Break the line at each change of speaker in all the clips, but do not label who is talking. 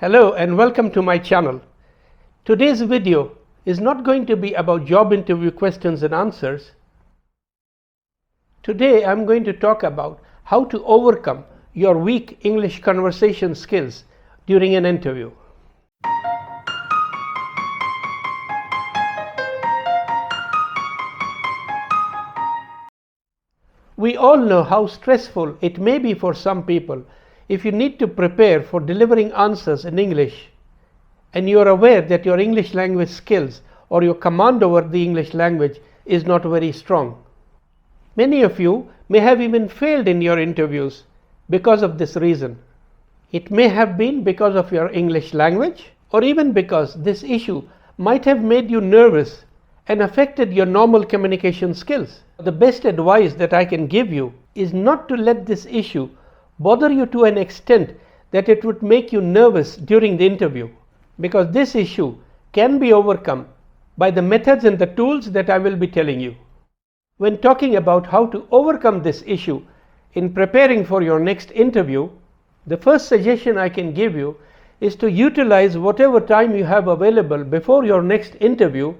Hello and welcome to my channel. Today's video is not going to be about job interview questions and answers. Today I'm going to talk about how to overcome your weak English conversation skills during an interview. We all know how stressful it may be for some people if you need to prepare for delivering answers in English and you are aware that your English language skills or your command over the English language is not very strong. Many of you may have even failed in your interviews because of this reason. It may have been because of your English language, or even because this issue might have made you nervous and affected your normal communication skills. The best advice that I can give you is not to let this issue bother you to an extent that it would make you nervous during the interview, because this issue can be overcome by the methods and the tools that I will be telling you. When talking about how to overcome this issue in preparing for your next interview, the first suggestion I can give you is to utilize whatever time you have available before your next interview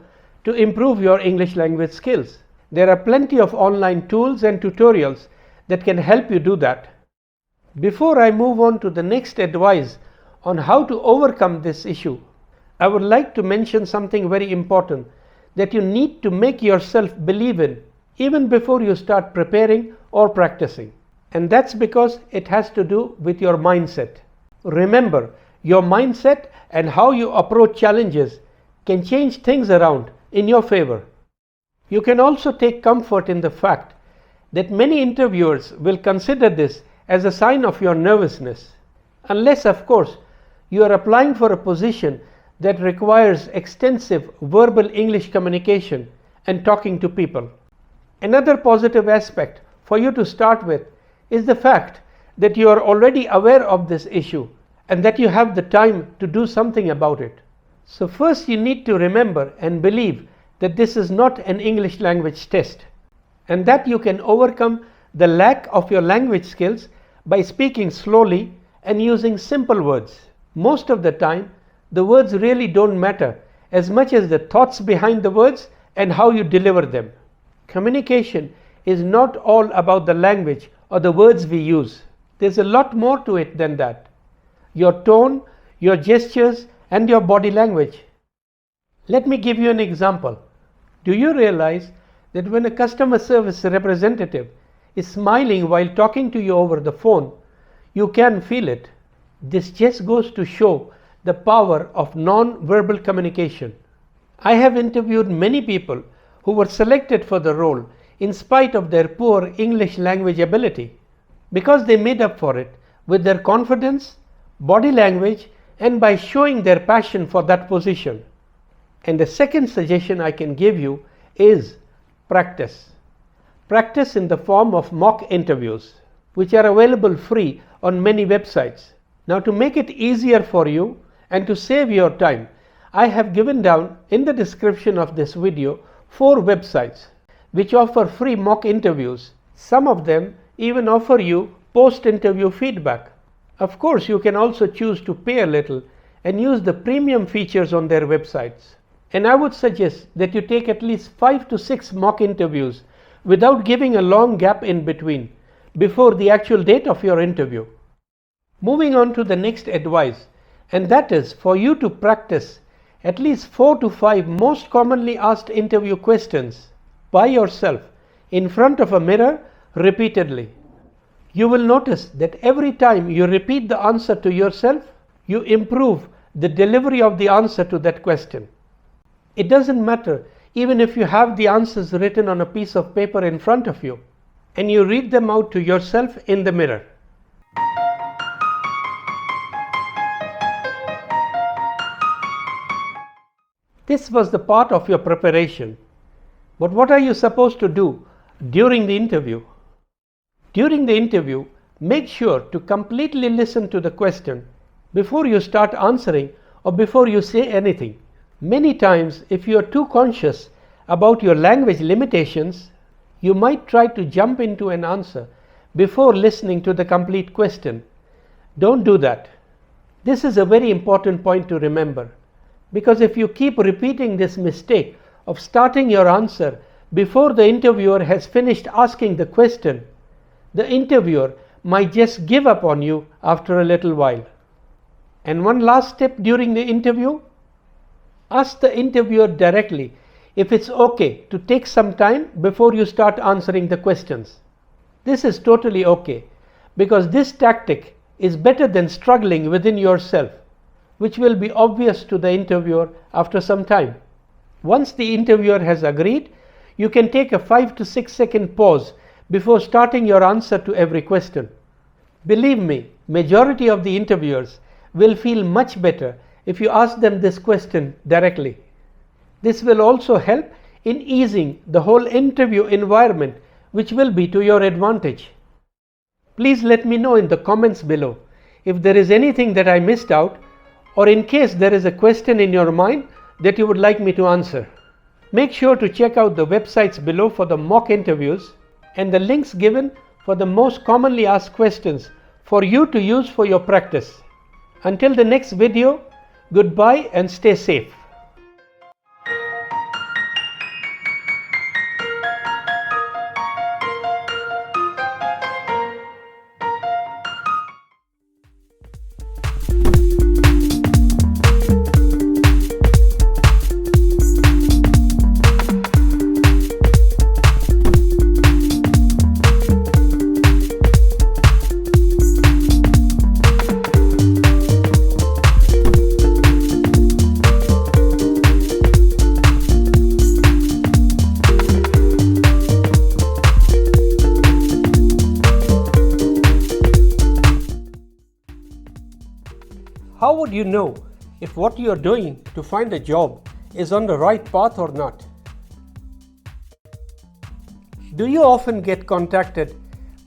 to improve your English language skills. There are plenty of online tools and tutorials that can help you do that. Before I move on to the next advice on how to overcome this issue, I would like to mention something very important that you need to make yourself believe in even before you start preparing or practicing. And that's because it has to do with your mindset. Remember, your mindset and how you approach challenges can change things around in your favor. You can also take comfort in the fact that many interviewers will consider this as a sign of your nervousness, unless of course you are applying for a position that requires extensive verbal English communication and talking to people. Another positive aspect for you to start with is the fact that you are already aware of this issue and that you have the time to do something about it. So first you need to remember and believe that this is not an English language test, and that you can overcome the lack of your language skills by speaking slowly and using simple words. Most of the time, the words really don't matter as much as the thoughts behind the words and how you deliver them. Communication is not all about the language or the words we use. There's a lot more to it than that. Your tone, your gestures, and your body language. Let me give you an example. Do you realize that when a customer service representative is smiling while talking to you over the phone, you can feel it? This just goes to show the power of non-verbal communication. I have interviewed many people who were selected for the role in spite of their poor English language ability, because they made up for it with their confidence, body language, and by showing their passion for that position. And the second suggestion I can give you is practice. Practice in the form of mock interviews, which are available free on many websites. Now, to make it easier for you and to save your time, I have given down in the description of this video 4 websites which offer free mock interviews. Some of them even offer you post-interview feedback. Of course, you can also choose to pay a little and use the premium features on their websites. And I would suggest that you take at least 5 to 6 mock interviews without giving a long gap in between before the actual date of your interview. Moving on to the next advice, and that is for you to practice at least 4 to 5 most commonly asked interview questions by yourself in front of a mirror repeatedly. You will notice that every time you repeat the answer to yourself, you improve the delivery of the answer to that question. It doesn't matter even if you have the answers written on a piece of paper in front of you and you read them out to yourself in the mirror. This was the part of your preparation. But what are you supposed to do during the interview? During the interview, make sure to completely listen to the question before you start answering or before you say anything. Many times, if you are too conscious about your language limitations, you might try to jump into an answer before listening to the complete question. Don't do that. This is a very important point to remember, because if you keep repeating this mistake of starting your answer before the interviewer has finished asking the question, the interviewer might just give up on you after a little while. And one last step during the interview: ask the interviewer directly if it's okay to take some time before you start answering the questions. This is totally okay, because this tactic is better than struggling within yourself, which will be obvious to the interviewer after some time. Once the interviewer has agreed, you can take a 5 to 6 second pause before starting your answer to every question. Believe me, majority of the interviewers will feel much better if you ask them this question directly. This will also help in easing the whole interview environment, which will be to your advantage. Please let me know in the comments below if there is anything that I missed out, or in case there is a question in your mind that you would like me to answer. Make sure to check out the websites below for the mock interviews and the links given for the most commonly asked questions for you to use for your practice. Until the next video, goodbye and stay safe. How would you know if what you are doing to find a job is on the right path or not? Do you often get contacted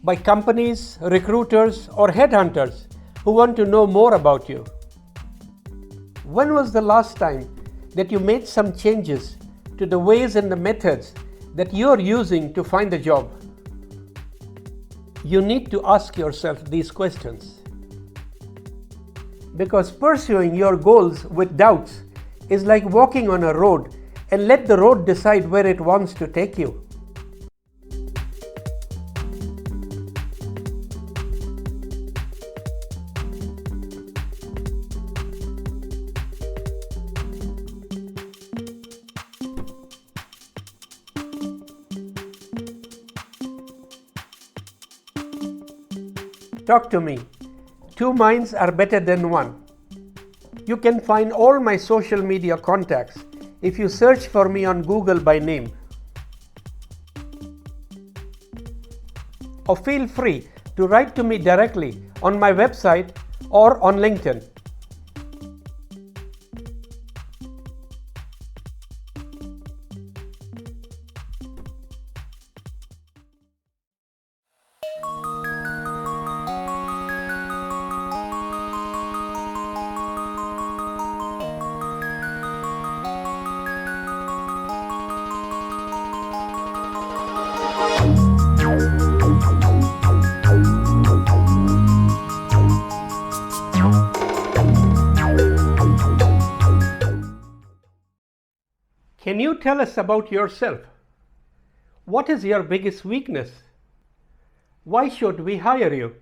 by companies, recruiters, or headhunters who want to know more about you? When was the last time that you made some changes to the ways and the methods that you are using to find a job? You need to ask yourself these questions, because pursuing your goals with doubts is like walking on a road and let the road decide where it wants to take you. Talk to me. Two minds are better than one. You can find all my social media contacts if you search for me on Google by name. Or feel free to write to me directly on my website or on LinkedIn. Can you tell us about yourself? What is your biggest weakness? Why should we hire you?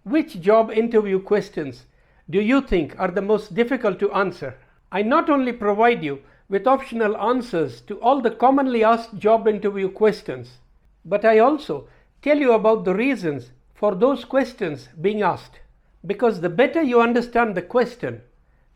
Which job interview questions do you think are the most difficult to answer? I not only provide you with optional answers to all the commonly asked job interview questions, but I also tell you about the reasons for those questions being asked. Because the better you understand the question,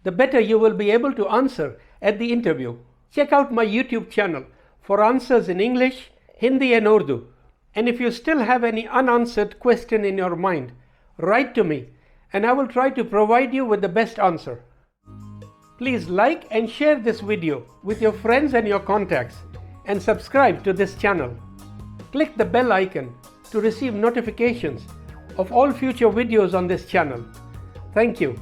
the better you will be able to answer at the interview. Check out my YouTube channel for answers in English, Hindi and Urdu. And if you still have any unanswered question in your mind, write to me and I will try to provide you with the best answer. Please like and share this video with your friends and your contacts and subscribe to this channel. Click the bell icon to receive notifications of all future videos on this channel. Thank you.